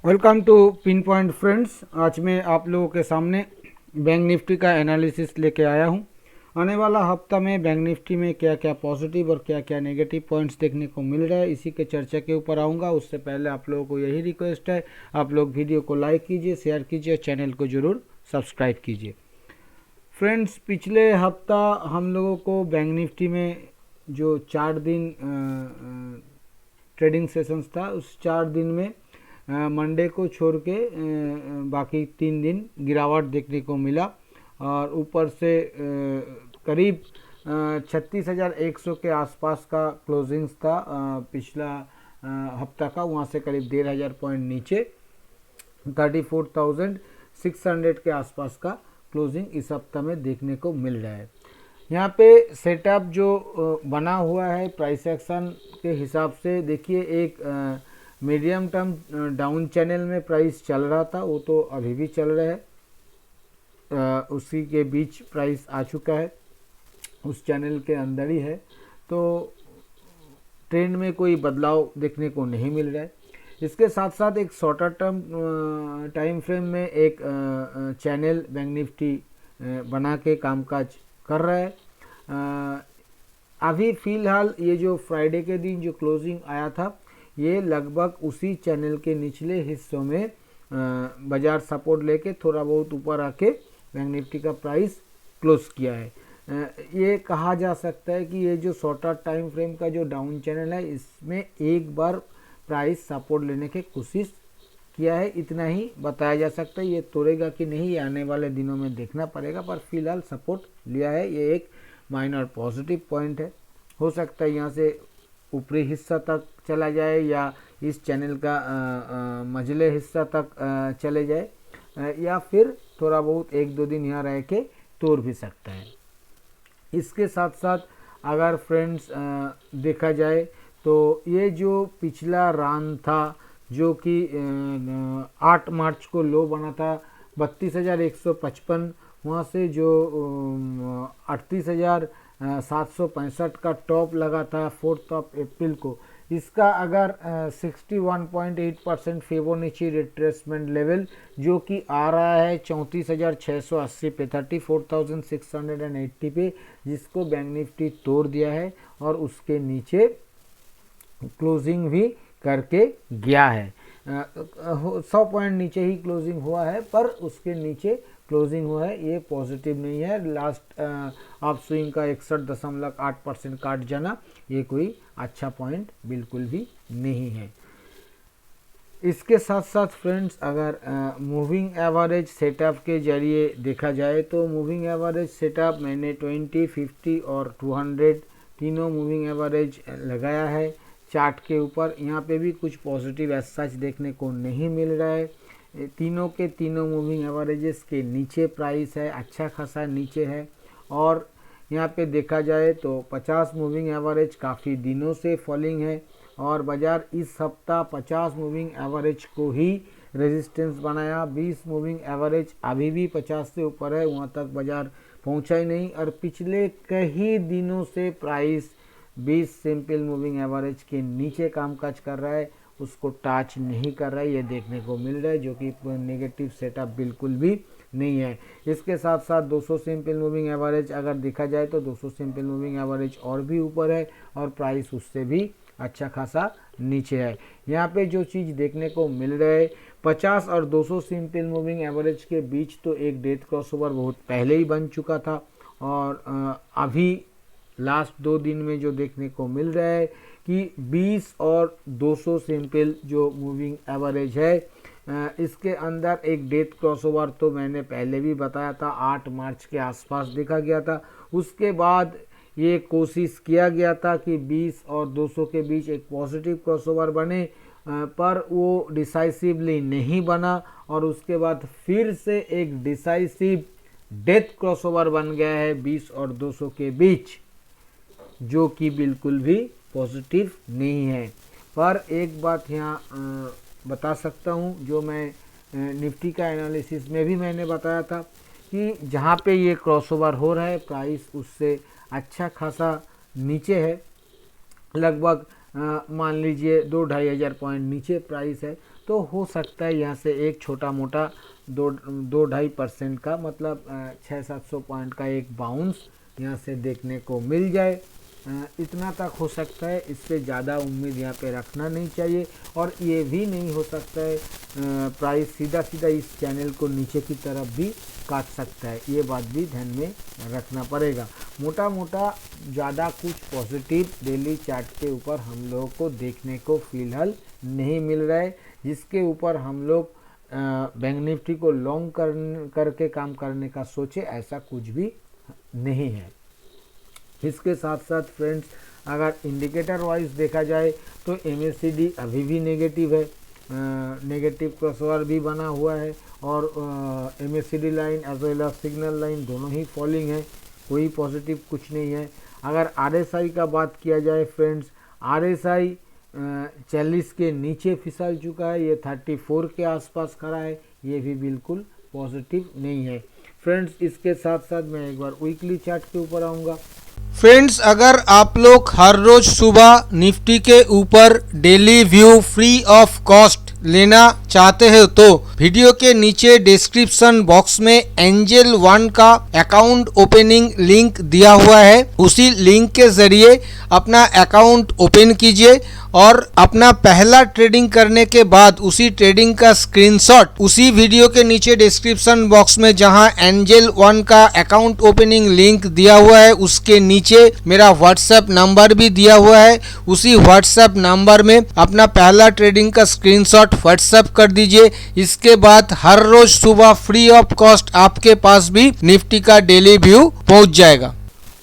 Welcome to pin point friends. आज मैं आप लोगों के सामने बैंक निफ्टी का एनालिसिस लेके आया हूं। आने वाला हफ्ता में बैंक निफ्टी में क्या क्या पॉजिटिव और क्या क्या नेगेटिव पॉइंट्स देखने को मिल रहा है, इसी के चर्चा के ऊपर आऊँगा। उससे पहले आप लोगों को यही रिक्वेस्ट है, आप लोग वीडियो को लाइक कीजिए, शेयर कीजिए, चैनल को ज़रूर सब्सक्राइब कीजिए। फ्रेंड्स, पिछले हफ्ता हम लोगों को बैंक निफ्टी में जो 4 दिन ट्रेडिंग सेशंस था, उस 4 दिन में मंडे को छोड़ के बाकी 3 दिन गिरावट देखने को मिला और ऊपर से करीब 36,100 के आसपास का क्लोजिंग्स था पिछला हफ्ता का। वहाँ से करीब 1,500 पॉइंट नीचे 34,600 के आसपास का क्लोजिंग इस हफ्ता में देखने को मिल रहा है। यहाँ पे सेटअप जो बना हुआ है प्राइस एक्शन के हिसाब से, देखिए एक मीडियम टर्म डाउन चैनल में प्राइस चल रहा था, वो तो अभी भी चल रहा है। उसी के बीच प्राइस आ चुका है, उस चैनल के अंदर ही है, तो ट्रेंड में कोई बदलाव देखने को नहीं मिल रहा है। इसके साथ साथ एक शॉर्टर टर्म टाइम फ्रेम में एक चैनल बैंक निफ्टी बना के कामकाज कर रहा है। अभी फ़िलहाल ये जो फ्राइडे के दिन जो क्लोजिंग आया था, ये लगभग उसी चैनल के निचले हिस्सों में बाजार सपोर्ट लेके थोड़ा बहुत ऊपर आके बैंक निफ्टी का प्राइस क्लोज किया है। ये कहा जा सकता है कि ये जो शॉर्टर टाइम फ्रेम का जो डाउन चैनल है, इसमें एक बार प्राइस सपोर्ट लेने की कोशिश किया है, इतना ही बताया जा सकता है। ये तोड़ेगा कि नहीं, ये आने वाले दिनों में देखना पड़ेगा, पर फिलहाल सपोर्ट लिया है। ये एक माइनर पॉजिटिव पॉइंट है। हो सकता है यहाँ से ऊपरी हिस्सा तक चला जाए या इस चैनल का मझले हिस्सा तक चले जाए, या फिर थोड़ा बहुत 1-2 दिन यहाँ रह के तोड़ भी सकता है। इसके साथ साथ अगर फ्रेंड्स देखा जाए तो ये जो पिछला रन था, जो कि 8 मार्च को लो बना था 32,155, वहाँ से जो 38,765 का टॉप लगा था 4 अप्रैल को, इसका अगर 61.8% फिबोनाची रिट्रेसमेंट लेवल जो कि आ रहा है 34,680 पे, 34,680 पे, जिसको बैंक निफ्टी तोड़ दिया है और उसके नीचे क्लोजिंग भी करके गया है। 100 पॉइंट नीचे ही क्लोजिंग हुआ है, पर उसके नीचे क्लोजिंग हुआ है, ये पॉजिटिव नहीं है। लास्ट आप स्विंग का 61.8% काट जाना, ये कोई अच्छा पॉइंट बिल्कुल भी नहीं है। इसके साथ साथ फ्रेंड्स, अगर मूविंग एवरेज सेटअप के जरिए देखा जाए तो मूविंग एवरेज सेटअप मैंने 20, 50 और 200 तीनों मूविंग एवरेज लगाया है चार्ट के ऊपर। यहाँ पे भी कुछ पॉजिटिव एज सच देखने को नहीं मिल रहा है। तीनों के तीनों मूविंग एवरेजेस के नीचे प्राइस है, अच्छा खासा नीचे है। और यहाँ पे देखा जाए तो 50 मूविंग एवरेज काफ़ी दिनों से फॉलिंग है और बाज़ार इस हफ्ता 50 मूविंग एवरेज को ही रेजिस्टेंस बनाया। 20 मूविंग एवरेज अभी भी 50 से ऊपर है, वहाँ तक बाज़ार पहुँचा ही नहीं। और पिछले कई दिनों से प्राइस 20 सिंपल मूविंग एवरेज के नीचे कामकाज कर रहा है, उसको टच नहीं कर रहा है, ये देखने को मिल रहा है, जो कि नेगेटिव सेटअप बिल्कुल भी नहीं है। इसके साथ साथ 200 सिंपल मूविंग एवरेज अगर देखा जाए तो 200 सिंपल मूविंग एवरेज और भी ऊपर है और प्राइस उससे भी अच्छा खासा नीचे है। यहाँ पे जो चीज़ देखने को मिल रहा है, 50 और 200 सिंपल मूविंग एवरेज के बीच तो एक डेथ क्रॉसओवर बहुत पहले ही बन चुका था और अभी लास्ट 2 दिन में जो देखने को मिल रहा है कि 20 और 200 सिंपल जो मूविंग एवरेज है, इसके अंदर एक डेथ क्रॉसओवर तो मैंने पहले भी बताया था 8 मार्च के आसपास देखा गया था। उसके बाद ये कोशिश किया गया था कि 20 और 200 के बीच एक पॉजिटिव क्रॉसओवर बने, पर वो डिसाइसिवली नहीं बना और उसके बाद फिर से एक डिसाइसिव डेथ क्रॉसओवर बन गया है 20 और 200 के बीच, जो कि बिल्कुल भी पॉजिटिव नहीं है। पर एक बात यहाँ बता सकता हूँ, जो मैं निफ्टी का एनालिसिस में भी मैंने बताया था कि जहाँ पे ये क्रॉसओवर हो रहा है प्राइस उससे अच्छा खासा नीचे है, लगभग मान लीजिए 2-2.5 हज़ार पॉइंट नीचे प्राइस है। तो हो सकता है यहाँ से एक छोटा मोटा 2-2.5% का मतलब 600-700 पॉइंट का एक बाउंस यहाँ से देखने को मिल जाए। इतना तक हो सकता है, इससे ज़्यादा उम्मीद यहाँ पे रखना नहीं चाहिए। और ये भी नहीं हो सकता है प्राइस सीधा सीधा इस चैनल को नीचे की तरफ भी काट सकता है, ये बात भी ध्यान में रखना पड़ेगा। मोटा मोटा ज़्यादा कुछ पॉजिटिव डेली चार्ट के ऊपर हम लोगों को देखने को फिलहाल नहीं मिल रहा है, जिसके ऊपर हम लोग बैंक निफ्टी को लॉन्ग करके काम करने का सोचे, ऐसा कुछ भी नहीं है। इसके साथ साथ फ्रेंड्स, अगर इंडिकेटर वाइज देखा जाए तो MACD अभी भी नेगेटिव है, नेगेटिव क्रॉसओवर भी बना हुआ है, और MACD line as well as signal line दोनों ही फॉलिंग है, कोई पॉजिटिव कुछ नहीं है। अगर RSI का बात किया जाए फ्रेंड्स, RSI 40 के नीचे फिसल चुका है, ये 34 के आसपास खड़ा है, ये भी बिल्कुल पॉजिटिव नहीं है फ्रेंड्स। इसके साथ साथ मैं एक बार वीकली चार्ट के ऊपर आऊँगा। फ्रेंड्स, अगर आप लोग हर रोज सुबह निफ्टी के ऊपर daily view free of cost लेना चाहते हो तो वीडियो के नीचे डिस्क्रिप्शन बॉक्स में एंजल वन का अकाउंट ओपनिंग लिंक दिया हुआ है, उसी लिंक के जरिए अपना अकाउंट ओपन कीजिए और अपना पहला ट्रेडिंग करने के बाद उसी ट्रेडिंग का स्क्रीनशॉट उसी वीडियो के नीचे डिस्क्रिप्शन बॉक्स में जहां एंजल वन का अकाउंट ओपनिंग लिंक दिया हुआ है उसके नीचे मेरा व्हाट्सएप नंबर भी दिया हुआ है, उसी व्हाट्सएप नंबर में अपना पहला ट्रेडिंग का स्क्रीनशॉट व्हाट्सएप कर दीजिए। इसके बाद हर रोज सुबह फ्री ऑफ कॉस्ट आपके पास भी निफ्टी का डेली व्यू पहुंच जाएगा।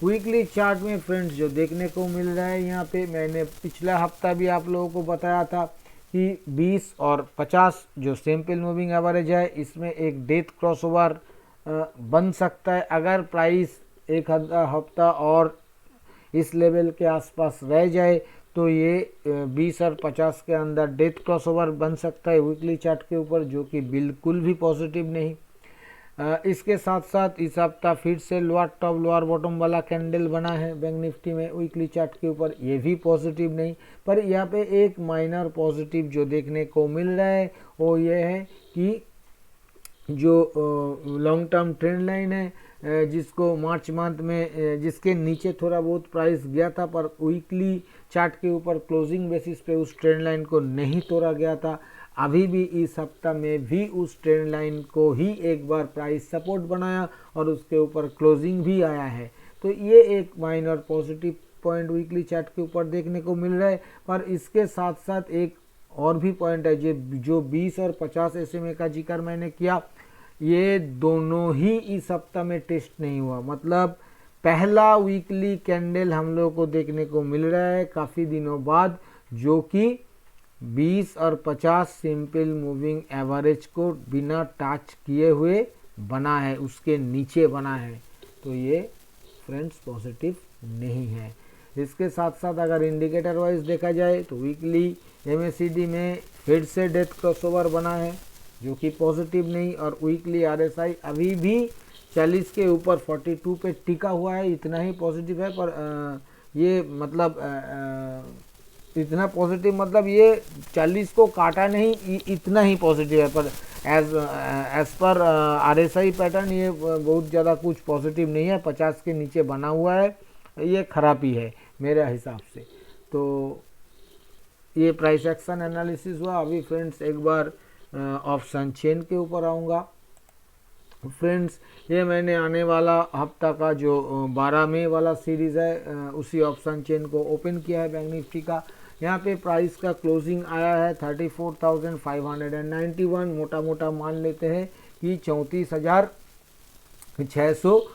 वीकली चार्ट में फ्रेंड्स जो देखने को मिल रहा है, यहाँ पे मैंने पिछला हफ्ता भी आप लोगों को बताया था कि 20 और 50 जो सिंपल मूविंग एवरेज है, इसमें एक डेथ क्रॉसओवर बन सकता है। अगर प्राइस एक हफ्ता और इस लेवल के आसपास रह जाए तो ये 20 और 50 के अंदर डेथ क्रॉसओवर बन सकता है वीकली चार्ट के ऊपर, जो कि बिल्कुल भी पॉजिटिव नहीं। इसके साथ साथ इस हफ्ता फिर से लोअर टॉप लोअर बॉटम वाला कैंडल बना है बैंक निफ्टी में वीकली चार्ट के ऊपर, ये भी पॉजिटिव नहीं। पर यहाँ पे एक माइनर पॉजिटिव जो देखने को मिल रहा है वो ये है कि जो लॉन्ग टर्म ट्रेंड लाइन है, जिसको मार्च मंथ में जिसके नीचे थोड़ा बहुत प्राइस गया था, पर वीकली चार्ट के ऊपर क्लोजिंग बेसिस पे उस ट्रेंड लाइन को नहीं तोड़ा गया था। अभी भी इस हफ्ता में भी उस ट्रेंड लाइन को ही एक बार प्राइस सपोर्ट बनाया और उसके ऊपर क्लोजिंग भी आया है। तो ये एक minor positive point weekly chart के ऊपर देखने को मिल रहा है। पर इसके साथ साथ एक और भी पॉइंट है, जो 20 और 50 SMA का जिक्र मैंने किया, ये दोनों ही इस हफ्ता में टेस्ट नहीं हुआ। मतलब पहला वीकली कैंडल हम लोग को देखने को मिल रहा है काफ़ी दिनों बाद, जो कि 20 और 50 सिंपल मूविंग एवरेज को बिना टच किए हुए बना है, उसके नीचे बना है। तो ये फ्रेंड्स पॉजिटिव नहीं है। इसके साथ साथ अगर इंडिकेटर वाइज देखा जाए तो वीकली MACD में फिर से डेथ क्रॉसओवर बना है, जो कि पॉजिटिव नहीं। और वीकली RSI अभी भी 40 के ऊपर 42 पे टिका हुआ है, इतना ही पॉजिटिव है। पर ये मतलब इतना पॉजिटिव मतलब ये 40 को काटा नहीं, इतना ही पॉजिटिव है। पर एज पर RSI पैटर्न ये बहुत ज़्यादा कुछ पॉजिटिव नहीं है, 50 के नीचे बना हुआ है, ये खराबी है मेरे हिसाब से। तो ये प्राइस एक्शन एनालिसिस हुआ। अभी फ्रेंड्स एक बार ऑप्शन चेन के ऊपर आऊँगा। फ्रेंड्स ये मैंने आने वाला हफ्ता का जो 12 मई वाला सीरीज़ है, उसी ऑप्शन चेन को ओपन किया है बैंक निफ्टी का। यहाँ पे प्राइस का क्लोजिंग आया है 34,591। मोटा मोटा मान लेते हैं कि 34,600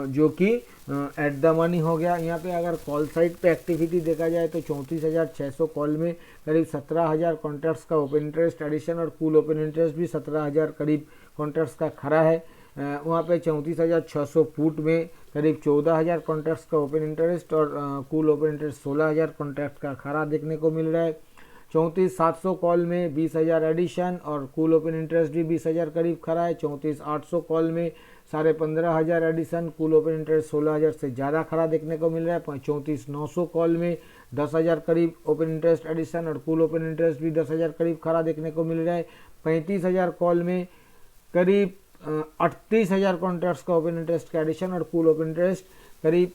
जो कि एट द मनी हो गया। यहाँ पे अगर कॉल साइड पे एक्टिविटी देखा जाए तो 34,600 कॉल में करीब 17,000 कॉन्ट्रैक्ट्स का ओपन इंटरेस्ट एडिशन और कूल ओपन इंटरेस्ट भी 17,000 करीब कॉन्ट्रैक्ट्स का खरा है। वहाँ पे 34,600 पुट में करीब 14,000 कॉन्ट्रैक्ट्स का ओपन इंटरेस्ट और कूल ओपन इंटरेस्ट 16,000 कॉन्ट्रैक्ट का खरा देखने को मिल रहा है। 34,700 कॉल में 20,000 एडिशन और कूल ओपन इंटरेस्ट भी 20,000 करीब खरा है। 34,800 कॉल में 15,500 एडिशन, कूल ओपन इंटरेस्ट 16,000 से ज़्यादा खरा देखने को मिल रहा है। 34,900 कॉल में 10,000 करीब ओपन इंटरेस्ट एडिशन और कुल ओपन इंटरेस्ट भी 10,000 करीब खड़ा देखने को मिल रहा है। 35,000 कॉल में करीब 38,000 कॉन्ट्रैक्ट्स का ओपन इंटरेस्ट का एडिशन और कुल ओपन इंटरेस्ट करीब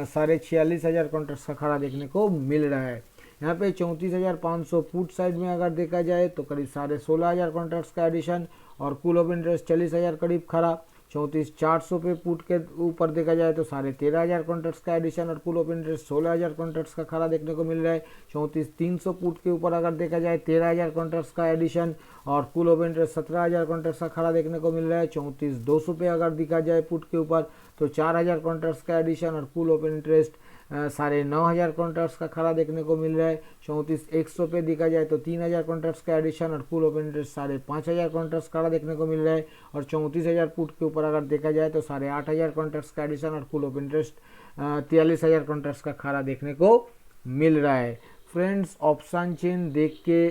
46,500 कॉन्ट्रैक्ट्स का खड़ा देखने को मिल रहा है। यहाँ पे 34,500 पुट साइड में अगर देखा जाए तो करीब 16,500 कॉन्ट्रैक्ट्स का एडिशन और कुल ओपन इंटरेस्ट 40,000 करीब खड़ा। 34,400 पे पुट के ऊपर देखा जाए तो 13,500 कॉन्ट्रैक्ट्स का एडिशन और कुल ओपन इंटरेस्ट 16,000 कॉन्ट्रैक्ट्स का खड़ा देखने को मिल रहा है। 34,300 पुट के ऊपर अगर देखा जाए 13,000 कॉन्ट्रैक्ट्स का एडिशन और कुल ओपन इंटरेस्ट 17,000 कॉन्ट्रैक्ट्स का खड़ा देखने को मिल रहा है। 34,200 पे अगर देखा जाए पुट के ऊपर तो 4,000 कॉन्ट्रैक्ट्स का एडिशन और कुल ओपन इंटरेस्ट 9,500 कॉन्ट्रैक्ट्स का खड़ा देखने को मिल रहा है। 34,100 पे देखा जाए तो 3,000 कॉन्ट्रैक्ट्स का एडिशन और कुल ओपन इंटरेस्ट 5,500 कॉन्ट्रैक्ट्स खड़ा देखने को मिल रहा है। और 34,000 पुट के ऊपर अगर देखा जाए तो 8,500 कॉन्ट्रैक्ट्स का एडिशन और कुल ओपन इंटरेस्ट 43,000 कॉन्ट्रैक्ट्स का खड़ा देखने को मिल रहा है। फ्रेंड्स, ऑप्शन चेन देख के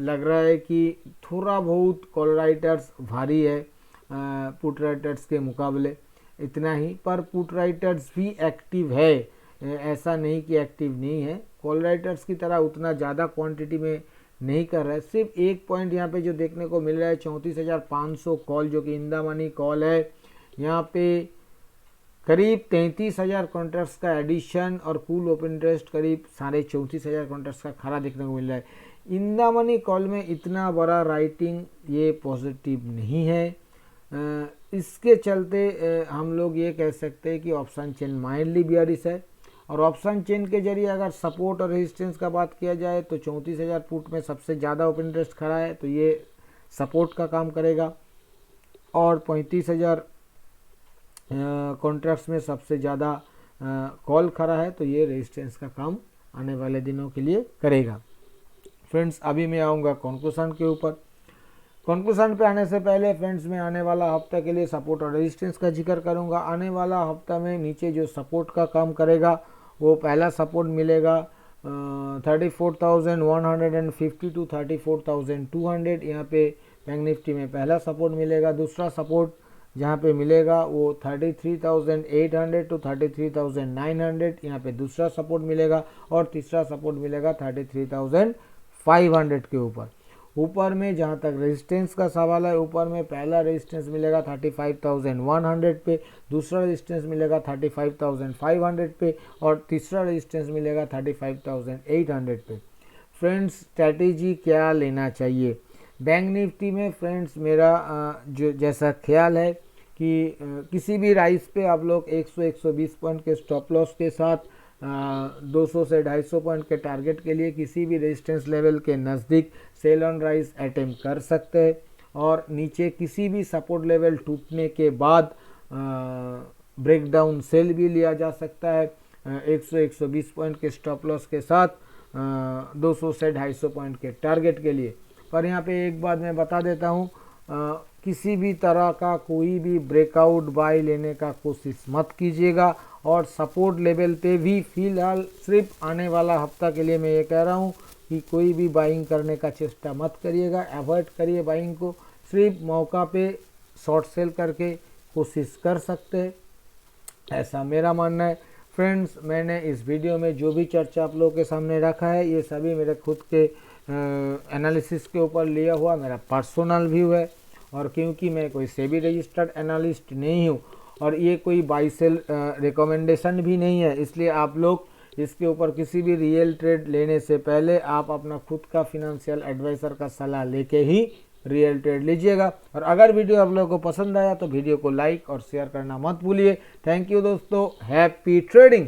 लग रहा है कि थोड़ा बहुत कॉल राइटर्स भारी है पुट राइटर्स के मुकाबले, इतना ही। पर पुट राइटर्स भी एक्टिव है, ऐसा नहीं कि एक्टिव नहीं है। कॉल राइटर्स की तरह उतना ज़्यादा क्वांटिटी में नहीं कर रहा है। सिर्फ एक पॉइंट यहाँ पे जो देखने को मिल रहा है 34,500 कॉल जो कि इन द मनी कॉल है, यहाँ पे करीब 33,000 कॉन्ट्रैक्ट्स का एडिशन और कुल ओपन इंटरेस्ट करीब 34,500 कॉन्ट्रैक्ट्स का खड़ा देखने को मिल रहा है। इन द मनी कॉल में इतना बड़ा राइटिंग ये पॉजिटिव नहीं है। इसके चलते हम लोग ये कह सकते हैं कि ऑप्शन चेन माइल्डली बियरिश है। और ऑप्शन चेन के जरिए अगर सपोर्ट और रेजिस्टेंस का बात किया जाए तो 34,000 पुट में सबसे ज़्यादा ओपन इंटरेस्ट खड़ा है तो ये सपोर्ट का काम करेगा और 35,000 कॉन्ट्रैक्ट्स में सबसे ज़्यादा कॉल खड़ा है तो ये रेजिस्टेंस का काम आने वाले दिनों के लिए करेगा। फ्रेंड्स, अभी मैं आऊँगा कंक्लूजन के ऊपर। कंक्लूजन पे आने से पहले फ्रेंड्स मैं आने वाला हफ्ता के लिए सपोर्ट और रेजिस्टेंस का जिक्र करूंगा। आने वाला हफ्ता में नीचे जो सपोर्ट का काम करेगा वो पहला सपोर्ट मिलेगा 34,150 टू 34,200। यहाँ पे बैंक निफ्टी में पहला सपोर्ट मिलेगा। दूसरा सपोर्ट जहाँ पे मिलेगा वो 33,800 टू 33,900, यहाँ पे दूसरा सपोर्ट मिलेगा। और तीसरा सपोर्ट मिलेगा 33,500 के ऊपर में जहाँ तक रेजिस्टेंस का सवाल है, ऊपर में पहला रेजिस्टेंस मिलेगा 35,100 पे, दूसरा रेजिस्टेंस मिलेगा 35,500 पे और तीसरा रेजिस्टेंस मिलेगा 35,800 पे। फ्रेंड्स, स्ट्रैटेजी क्या लेना चाहिए बैंक निफ्टी में? फ्रेंड्स, मेरा जो जैसा ख्याल है कि किसी भी राइस पे आप लोग 100-120 पॉइंट के स्टॉप लॉस के साथ 200 से 250 पॉइंट के टारगेट के लिए किसी भी रेजिस्टेंस लेवल के नज़दीक सेल ऑन राइस अटेम्प्ट कर सकते हैं। और नीचे किसी भी सपोर्ट लेवल टूटने के बाद ब्रेकडाउन सेल भी लिया जा सकता है 100-120 पॉइंट के स्टॉप लॉस के साथ 200 से 250 पॉइंट के टारगेट के लिए। पर यहाँ पे एक बात मैं बता देता हूँ, किसी भी तरह का कोई भी ब्रेकआउट बाय लेने का कोशिश मत कीजिएगा। और सपोर्ट लेवल पे भी फ़िलहाल सिर्फ आने वाला हफ्ता के लिए मैं ये कह रहा हूँ कि कोई भी बाइंग करने का चेष्टा मत करिएगा, अवॉइड करिए बाइंग को। सिर्फ मौका पे शॉर्ट सेल करके कोशिश कर सकते हैं, ऐसा मेरा मानना है। फ्रेंड्स, मैंने इस वीडियो में जो भी चर्चा आप लोगों के सामने रखा है ये सभी मेरे खुद के एनालिसिस के ऊपर लिया हुआ मेरा पर्सनल व्यू है। और क्योंकि मैं कोई सेबी रजिस्टर्ड एनालिस्ट नहीं हूँ और ये कोई बाई सेल रिकमेंडेशन भी नहीं है, इसलिए आप लोग इसके ऊपर किसी भी रियल ट्रेड लेने से पहले आप अपना खुद का फिनेंशियल एडवाइज़र का सलाह लेके ही रियल ट्रेड लीजिएगा। और अगर वीडियो आप लोगों को पसंद आया तो वीडियो को लाइक और शेयर करना मत भूलिए। थैंक यू दोस्तों, हैप्पी ट्रेडिंग।